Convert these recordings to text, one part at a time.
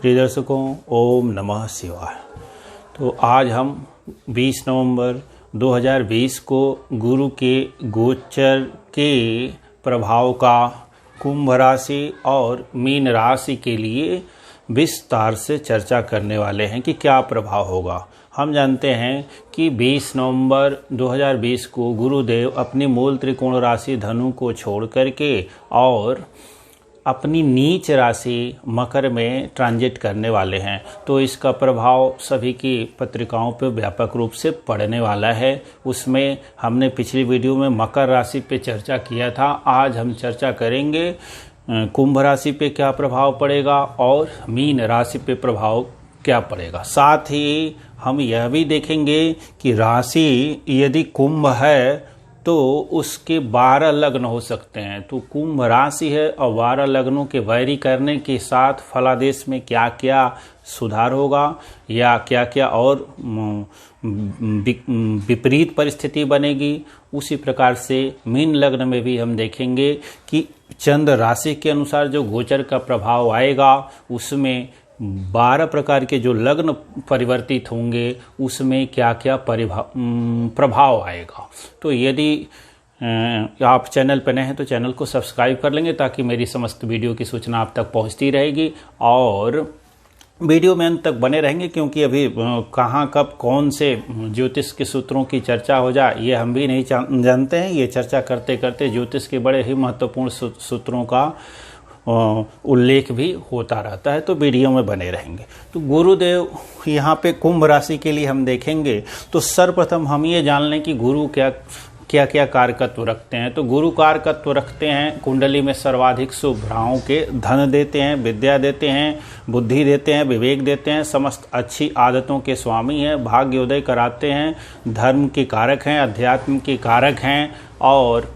प्रिय दर्शकों, ओम नमः शिवाय। तो आज हम 20 नवंबर 2020 को गुरु के गोचर के प्रभाव का कुंभ राशि और मीन राशि के लिए विस्तार से चर्चा करने वाले हैं कि क्या प्रभाव होगा। हम जानते हैं कि 20 नवंबर 2020 को गुरुदेव अपनी मूल त्रिकोण राशि धनु को छोड़ करके और अपनी नीच राशि मकर में ट्रांजिट करने वाले हैं। तो इसका प्रभाव सभी की पत्रिकाओं पर व्यापक रूप से पड़ने वाला है। उसमें हमने पिछली वीडियो में मकर राशि पे चर्चा किया था। आज हम चर्चा करेंगे कुंभ राशि पे क्या प्रभाव पड़ेगा और मीन राशि पे प्रभाव क्या पड़ेगा। साथ ही हम यह भी देखेंगे कि राशि यदि कुंभ है तो उसके 12 लग्न हो सकते हैं। तो कुंभ राशि है और 12 लग्नों के वैरी करने के साथ फलादेश में क्या क्या सुधार होगा या क्या क्या और विपरीत परिस्थिति बनेगी। उसी प्रकार से मीन लग्न में भी हम देखेंगे कि चंद्र राशि के अनुसार जो गोचर का प्रभाव आएगा उसमें 12 प्रकार के जो लग्न परिवर्तित होंगे उसमें क्या क्या प्रभाव आएगा। तो यदि आप चैनल पर नए हैं तो चैनल को सब्सक्राइब कर लेंगे ताकि मेरी समस्त वीडियो की सूचना आप तक पहुंचती रहेगी और वीडियो में अंत तक बने रहेंगे, क्योंकि अभी कहाँ कब कौन से ज्योतिष के सूत्रों की चर्चा हो जाए ये हम भी नहीं जानते हैं। ये चर्चा करते करते ज्योतिष के बड़े ही महत्वपूर्ण सूत्रों का उल्लेख भी होता रहता है। तो वीडियो में बने रहेंगे। तो गुरुदेव यहाँ पे कुंभ राशि के लिए हम देखेंगे तो सर्वप्रथम हम ये जान लें कि गुरु क्या क्या कारकत्व रखते हैं। तो गुरु कारकत्व रखते हैं कुंडली में सर्वाधिक शुभ राहों के धन देते हैं, विद्या देते हैं, बुद्धि देते हैं, विवेक देते हैं, समस्त अच्छी आदतों के स्वामी हैं, भाग्योदय कराते हैं, धर्म के कारक हैं, अध्यात्म के कारक हैं और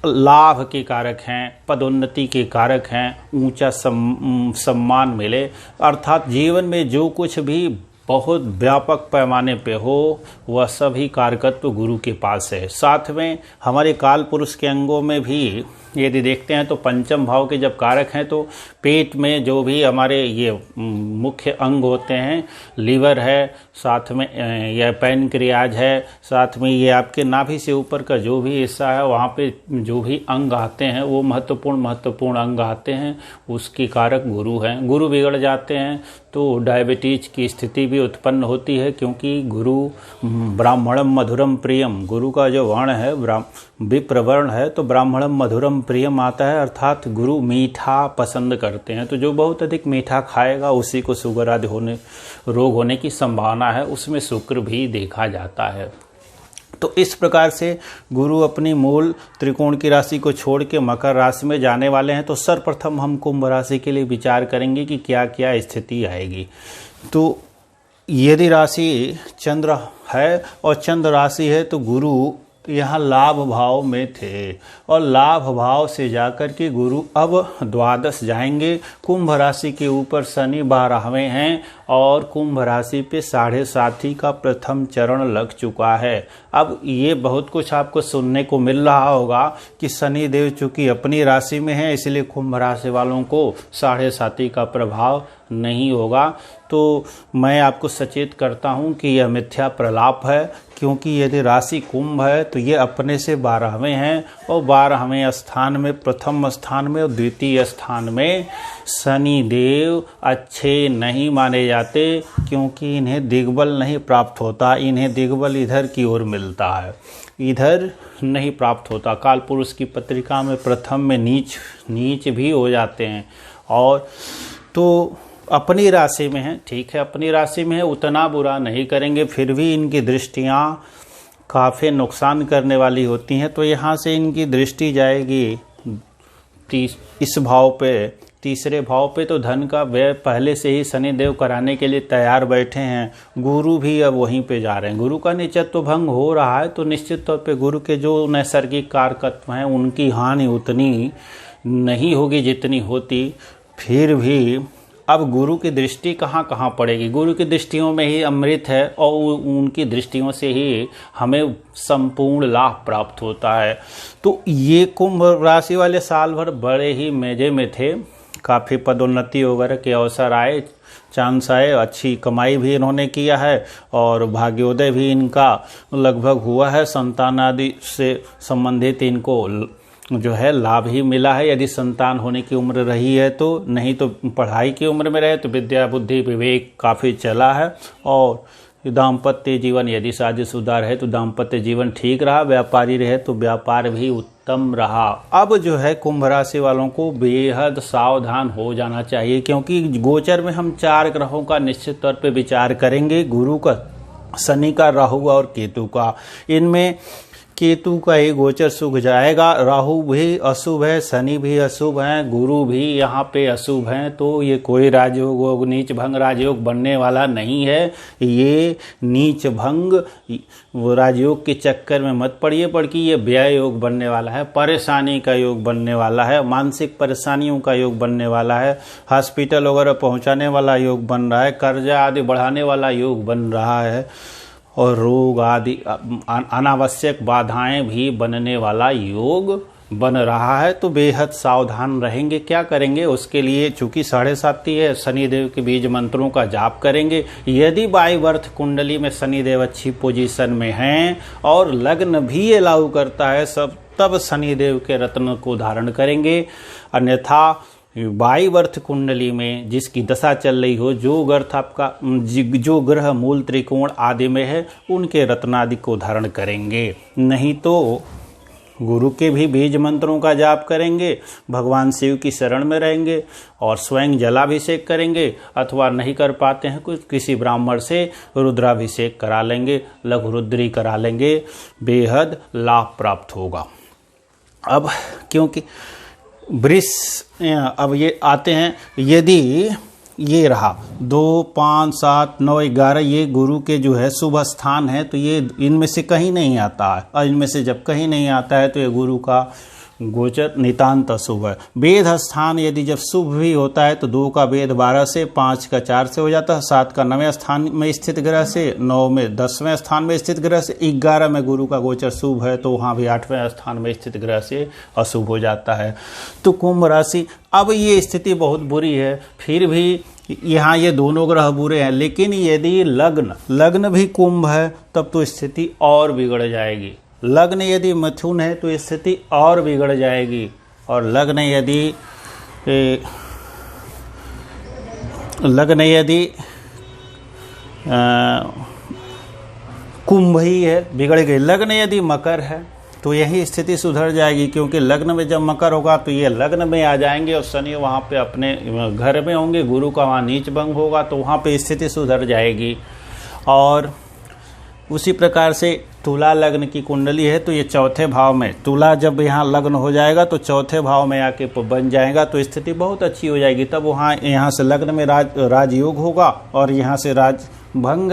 लाभ के कारक हैं, पदोन्नति के कारक हैं, ऊंचा सम्मान मिले। अर्थात जीवन में जो कुछ भी बहुत व्यापक पैमाने पे हो वह सभी कारकत्व गुरु के पास है। साथ में हमारे काल पुरुष के अंगों में भी यदि देखते हैं तो पंचम भाव के जब कारक हैं तो पेट में जो भी हमारे ये मुख्य अंग होते हैं, लीवर है, साथ में यह पैनक्रियाज है, साथ में ये आपके नाभि से ऊपर का जो भी हिस्सा है वहाँ पे जो भी अंग आते हैं वो महत्वपूर्ण अंग आते हैं, उसके कारक गुरु हैं। गुरु बिगड़ जाते हैं तो डायबिटीज की स्थिति भी उत्पन्न होती है, क्योंकि गुरु ब्राह्मणम मधुरम प्रियम, गुरु का जो वर्ण है विप्र वर्ण है तो ब्राह्मणम मधुरम प्रियम आता है, अर्थात गुरु मीठा पसंद करते हैं। तो जो बहुत अधिक मीठा खाएगा उसी को शुगर आदि रोग होने की संभावना है, उसमें शुक्र भी देखा जाता है। तो इस प्रकार से गुरु अपनी मूल त्रिकोण की राशि को छोड़ के मकर राशि में जाने वाले हैं। तो सर्वप्रथम हम कुंभ राशि के लिए विचार करेंगे कि क्या क्या स्थिति आएगी। तो यदि राशि चंद्र है और चंद्र राशि है तो गुरु यहाँ लाभ भाव में थे और लाभ भाव से जाकर के गुरु अब द्वादश जाएंगे। कुंभ राशि के ऊपर शनि 12वें हैं और कुंभ राशि पे 7.5 का प्रथम चरण लग चुका है। अब ये बहुत कुछ आपको सुनने को मिल रहा होगा कि शनि देव चूंकि अपनी राशि में है इसलिए कुंभ राशि वालों को 7.5 का प्रभाव नहीं होगा। तो मैं आपको सचेत करता हूं कि यह मिथ्या प्रलाप है, क्योंकि यदि राशि कुंभ है तो ये अपने से 12वें हैं और 12वें स्थान में, प्रथम स्थान में और द्वितीय स्थान में शनि देव अच्छे नहीं माने जाते, क्योंकि इन्हें दिग्बल नहीं प्राप्त होता। इन्हें दिग्बल इधर की ओर मिलता है, इधर नहीं प्राप्त होता। काल पुरुष की पत्रिका में प्रथम में नीच भी हो जाते हैं। और तो अपनी राशि में है, ठीक है, अपनी राशि में है, उतना बुरा नहीं करेंगे, फिर भी इनकी दृष्टियाँ काफ़ी नुकसान करने वाली होती हैं। तो यहाँ से इनकी दृष्टि जाएगी इस भाव पे, तीसरे भाव पे। तो धन का व्यय पहले से ही शनिदेव कराने के लिए तैयार बैठे हैं। गुरु भी अब वहीं पे जा रहे हैं। गुरु का नीचत्व भंग हो रहा है तो निश्चित तौर पे गुरु के जो नैसर्गिक कारकत्व हैं उनकी हानि उतनी नहीं होगी जितनी होती। फिर भी अब गुरु की दृष्टि कहाँ कहाँ पड़ेगी। गुरु की दृष्टियों में ही अमृत है और उनकी दृष्टियों से ही हमें संपूर्ण लाभ प्राप्त होता है। तो ये कुंभ राशि वाले साल भर बड़े ही मजे में थे, काफ़ी पदोन्नति वगैरह के अवसर आए, चांस आए, अच्छी कमाई भी इन्होंने किया है और भाग्योदय भी इनका लगभग हुआ है। संतान आदि से संबंधित इनको जो है लाभ ही मिला है, यदि संतान होने की उम्र रही है तो। नहीं तो पढ़ाई की उम्र में रहे तो विद्या बुद्धि विवेक काफ़ी चला है। और दाम्पत्य जीवन, यदि शादीशुदा रहे तो दाम्पत्य जीवन ठीक रहा, व्यापारी रहे तो व्यापार भी उत्तम रहा। अब जो है कुंभ राशि वालों को बेहद सावधान हो जाना चाहिए, क्योंकि गोचर में हम 4 ग्रहों का निश्चित तौर पे विचार करेंगे, गुरु का, शनि का, राहु और केतु का। इनमें केतु का ही गोचर सूख जाएगा, राहु भी अशुभ है, शनि भी अशुभ है, गुरु भी यहाँ पे अशुभ है। तो ये कोई राजयोग, नीच भंग राजयोग बनने वाला नहीं है। ये नीच भंग राजयोग के चक्कर में मत पड़िए, बल्कि ये व्यय योग बनने वाला है, परेशानी का योग बनने वाला है, मानसिक परेशानियों का योग बनने वाला है, हॉस्पिटल वगैरह पहुँचाने वाला योग बन रहा है, कर्जा आदि बढ़ाने वाला योग बन रहा है और रोग आदि अनावश्यक बाधाएं भी बनने वाला योग बन रहा है। तो बेहद सावधान रहेंगे। क्या करेंगे उसके लिए, चूंकि 7.5 है, शनिदेव के बीज मंत्रों का जाप करेंगे। यदि बाई बर्थ कुंडली में शनिदेव अच्छी पोजीशन में हैं और लग्न भी अलाउ करता है सब, तब शनिदेव के रत्न को धारण करेंगे। अन्यथा बाई वर्थ कुंडली में जिसकी दशा चल रही हो, जो गर्थ आपका जो ग्रह मूल त्रिकोण आदि में है, उनके रत्नादि को धारण करेंगे। नहीं तो गुरु के भी बीज मंत्रों का जाप करेंगे, भगवान शिव की शरण में रहेंगे और स्वयं जलाभिषेक करेंगे, अथवा नहीं कर पाते हैं कुछ, किसी ब्राह्मण से रुद्राभिषेक करा लेंगे, लघु रुद्री करा लेंगे, बेहद लाभ प्राप्त होगा। अब क्योंकि वृष, अब ये आते हैं, यदि ये रहा 2, 5, 7, 9, 11 ये गुरु के जो है शुभ स्थान है, तो ये इनमें से कहीं नहीं आता है। और इनमें से जब कहीं नहीं आता है तो ये गुरु का गोचर नितांत अशुभ है। वेद स्थान यदि जब शुभ भी होता है तो 2 का वेद 12 से, 5 का 4 से हो जाता है, 7 का 9वें स्थान में स्थित ग्रह से, 9 में 10वें स्थान में स्थित ग्रह से, 11 में गुरु का गोचर शुभ है तो वहाँ भी 8वें स्थान में स्थित ग्रह से अशुभ हो जाता है। तो कुंभ राशि, अब ये स्थिति बहुत बुरी है, फिर भी यहाँ ये दोनों ग्रह बुरे हैं, लेकिन यदि लग्न भी कुंभ है तब तो स्थिति और बिगड़ जाएगी। लग्न यदि मिथुन है तो स्थिति और बिगड़ जाएगी, और लग्न यदि कुंभ ही है, बिगड़ गई। लग्न यदि मकर है तो यही स्थिति सुधर जाएगी, क्योंकि लग्न में जब मकर होगा तो ये लग्न में आ जाएंगे और शनि वहाँ पे अपने घर में होंगे, गुरु का वहाँ नीच भंग होगा तो वहाँ पे स्थिति सुधर जाएगी। और उसी प्रकार से तुला लग्न की कुंडली है तो ये 4थे भाव में, तुला जब यहाँ लग्न हो जाएगा तो 4थे भाव में आके बन जाएगा तो स्थिति बहुत अच्छी हो जाएगी। तब वहाँ यहाँ से लग्न में राजयोग होगा और यहाँ से राज भंग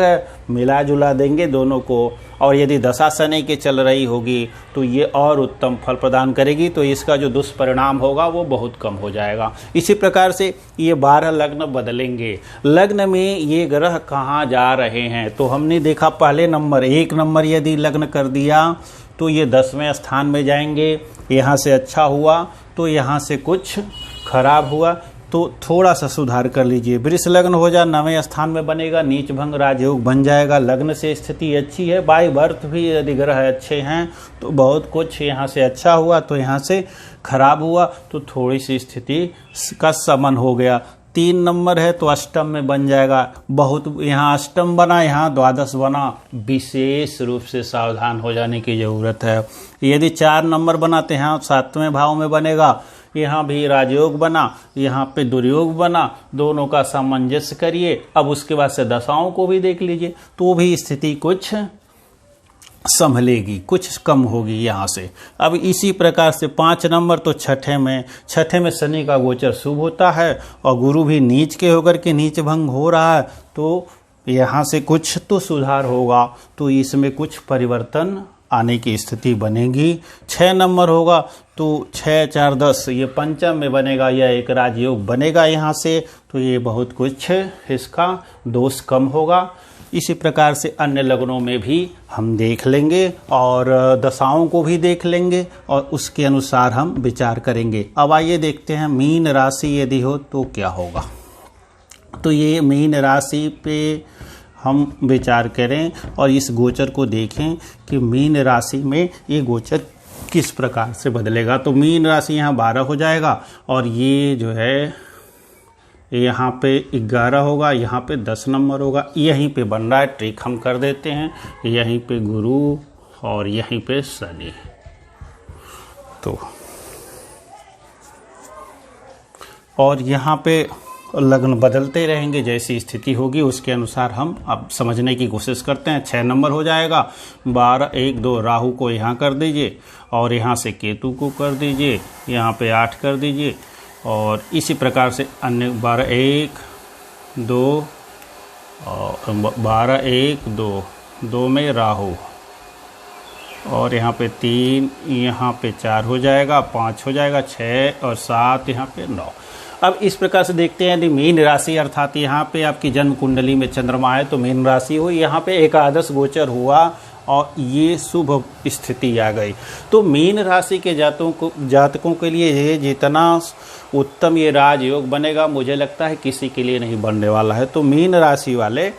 मिला जुला देंगे दोनों को। और यदि दशा शनि की चल रही होगी तो ये और उत्तम फल प्रदान करेगी, तो इसका जो दुष्परिणाम होगा वो बहुत कम हो जाएगा। इसी प्रकार से ये 12 लग्न बदलेंगे। लग्न में ये ग्रह कहाँ जा रहे हैं तो हमने देखा, पहले नंबर 1 नंबर यदि लग्न कर दिया तो ये 10वें स्थान में जाएंगे। यहाँ से अच्छा हुआ तो यहाँ से कुछ खराब हुआ तो थोड़ा सा सुधार कर लीजिए। वृष लग्न हो जाए 9वें स्थान में बनेगा, नीच भंग राजयोग बन जाएगा। लग्न से स्थिति अच्छी है, बाई बर्थ भी यदि ग्रह अच्छे हैं तो बहुत कुछ यहाँ से अच्छा हुआ तो यहाँ से खराब हुआ तो थोड़ी सी स्थिति का समन हो गया। 3 नंबर है तो अष्टम में बन जाएगा, बहुत यहाँ अष्टम बना, यहाँ द्वादश बना, विशेष रूप से सावधान हो जाने की जरूरत है। यदि 4 नंबर बनाते हैं 7वें भाव में बनेगा, यहाँ भी राजयोग बना, यहाँ पे दुर्योग बना, दोनों का सामंजस्य करिए। अब उसके बाद से दशाओं को भी देख लीजिए तो भी स्थिति कुछ संभलेगी, कुछ कम होगी यहाँ से। अब इसी प्रकार से 5 नंबर तो छठे में शनि का गोचर शुभ होता है और गुरु भी नीच के होकर के नीच भंग हो रहा है तो यहाँ से कुछ तो सुधार होगा, तो इसमें कुछ परिवर्तन आने की स्थिति बनेगी। 6 नंबर होगा तो 6, 4, 10 ये पंचम में बनेगा, या एक राजयोग बनेगा यहाँ से, तो ये बहुत कुछ इसका दोष कम होगा। इसी प्रकार से अन्य लग्नों में भी हम देख लेंगे और दशाओं को भी देख लेंगे और उसके अनुसार हम विचार करेंगे। अब आइए देखते हैं मीन राशि यदि हो तो क्या होगा। तो ये मीन राशि पे हम विचार करें और इस गोचर को देखें कि मीन राशि में ये गोचर किस प्रकार से बदलेगा। तो मीन राशि यहाँ 12 हो जाएगा और ये जो है यहाँ पे 11 होगा, यहाँ पे 10 नंबर होगा। यहीं पे बन रहा है, ट्रिक हम कर देते हैं, यहीं पे गुरु और यहीं पे शनि। तो और यहाँ पे लग्न बदलते रहेंगे, जैसी स्थिति होगी उसके अनुसार हम अब समझने की कोशिश करते हैं। 6 नंबर हो जाएगा। 12, 1, 2 राहु को यहाँ कर दीजिए और यहाँ से केतु को कर दीजिए, यहाँ पे 8 कर दीजिए और इसी प्रकार से अन्य 12, 1, 2 और 12, 1, 2 में राहु और यहाँ पे 3, यहाँ पे 4 हो जाएगा, 5 हो जाएगा, 6 और 7 यहाँ पे 9। अब इस प्रकार से देखते हैं यदि मीन राशि अर्थात यहाँ पे आपकी जन्म कुंडली में चंद्रमा है तो मीन राशि हुई, यहाँ पे एकादश गोचर हुआ और ये शुभ स्थिति आ गई। तो मीन राशि के जातकों के लिए ये जितना उत्तम ये राजयोग बनेगा मुझे लगता है किसी के लिए नहीं बनने वाला है। तो मीन राशि वाले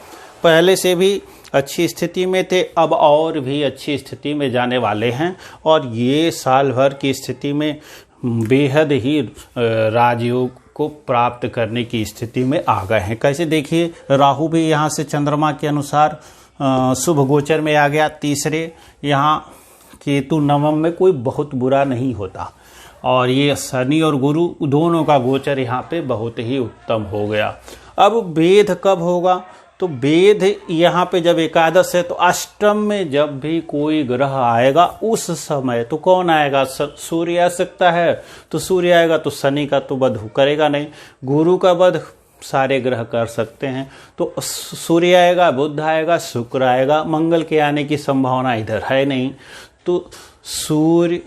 पहले से भी अच्छी स्थिति में थे, अब और भी अच्छी स्थिति में जाने वाले हैं और ये साल भर की स्थिति में बेहद ही राजयोग को प्राप्त करने की स्थिति में आ गए हैं। कैसे देखिए, राहु भी यहाँ से चंद्रमा के अनुसार शुभ गोचर में आ गया तीसरे, यहाँ केतु नवम में, कोई बहुत बुरा नहीं होता और ये शनि और गुरु दोनों का गोचर यहाँ पे बहुत ही उत्तम हो गया। अब वेद कब होगा, तो वेद यहाँ पे जब एकादश है तो अष्टम में जब भी कोई ग्रह आएगा उस समय तो कौन आएगा, सूर्य आ सकता है, तो सूर्य आएगा तो शनि का तो वध करेगा नहीं, गुरु का वध सारे ग्रह कर सकते हैं। तो सूर्य आएगा, बुध आएगा, शुक्र आएगा, मंगल के आने की संभावना इधर है नहीं। तो सूर्य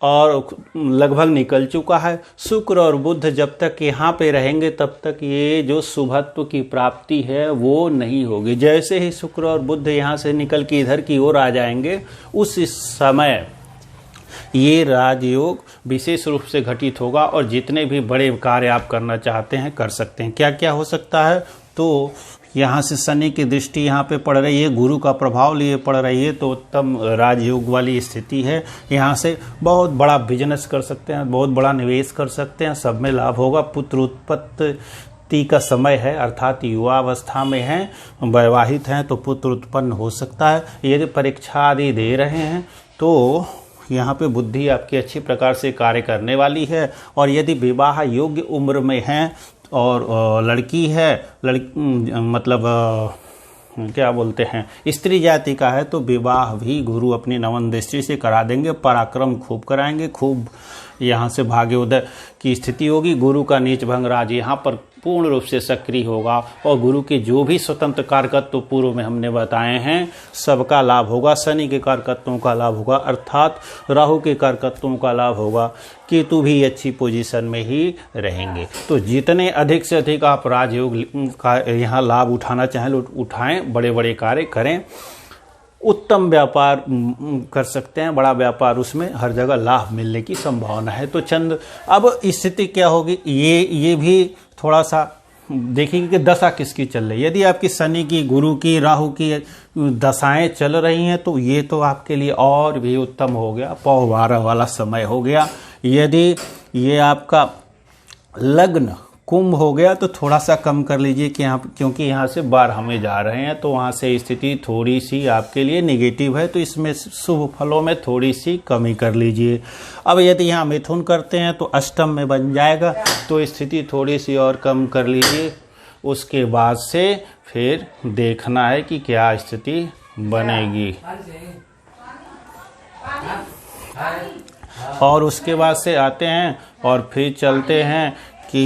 और लगभग निकल चुका है, शुक्र और बुध जब तक यहाँ पे रहेंगे तब तक ये जो शुभत्व की प्राप्ति है वो नहीं होगी। जैसे ही शुक्र और बुध यहाँ से निकल के इधर की ओर आ जाएंगे उस समय ये राजयोग विशेष रूप से घटित होगा और जितने भी बड़े कार्य आप करना चाहते हैं कर सकते हैं। क्या क्या हो सकता है, तो यहाँ से शनि की दृष्टि यहाँ पे पड़ रही है, गुरु का प्रभाव लिए पड़ रही है, तो उत्तम राजयोग वाली स्थिति है। यहाँ से बहुत बड़ा बिजनेस कर सकते हैं, बहुत बड़ा निवेश कर सकते हैं, सब में लाभ होगा। पुत्र उत्पत्ति का समय है, अर्थात युवा अवस्था में हैं, वैवाहित हैं तो पुत्र उत्पन्न हो सकता है। यदि परीक्षा आदि दे रहे हैं तो यहाँ पे बुद्धि आपकी अच्छी प्रकार से कार्य करने वाली है। और यदि विवाह योग्य उम्र में हैं और लड़की है, मतलब क्या बोलते हैं, स्त्री जाति का है, तो विवाह भी गुरु अपनी नवन दृष्टि से करा देंगे, पराक्रम खूब कराएंगे, खूब यहाँ से भाग्योदय की स्थिति होगी। गुरु का नीच भंग राज यहाँ पर पूर्ण रूप से सक्रिय होगा और गुरु के जो भी स्वतंत्र कारकत्व पूर्व में हमने बताए हैं सबका लाभ होगा। शनि के कारकत्वों का लाभ होगा, अर्थात राहु के कारकत्वों का लाभ होगा। केतु भी अच्छी पोजीशन में ही रहेंगे। तो जितने अधिक से अधिक आप राजयोग का यहाँ लाभ उठाना चाहें उठाएं, बड़े बड़े कार्य करें, उत्तम व्यापार कर सकते हैं, बड़ा व्यापार, उसमें हर जगह लाभ मिलने की संभावना है। तो अब स्थिति क्या होगी, ये भी थोड़ा सा देखिए कि दशा किसकी चल रही है। यदि आपकी शनि की, गुरु की, राहु की दशाएं चल रही हैं तो ये तो आपके लिए और भी उत्तम हो गया, पौ 12 वाला समय हो गया। यदि ये आपका लग्न कुंभ हो गया तो थोड़ा सा कम कर लीजिए कि क्योंकि यहाँ से 12 में जा रहे हैं तो वहाँ से स्थिति थोड़ी सी आपके लिए नेगेटिव है, तो इसमें शुभ फलों में थोड़ी सी कमी कर लीजिए। अब यदि यहाँ मिथुन करते हैं तो अष्टम में बन जाएगा, तो स्थिति थोड़ी सी और कम कर लीजिए। उसके बाद से फिर देखना है कि क्या स्थिति बनेगी और उसके बाद से आते हैं और फिर चलते हैं कि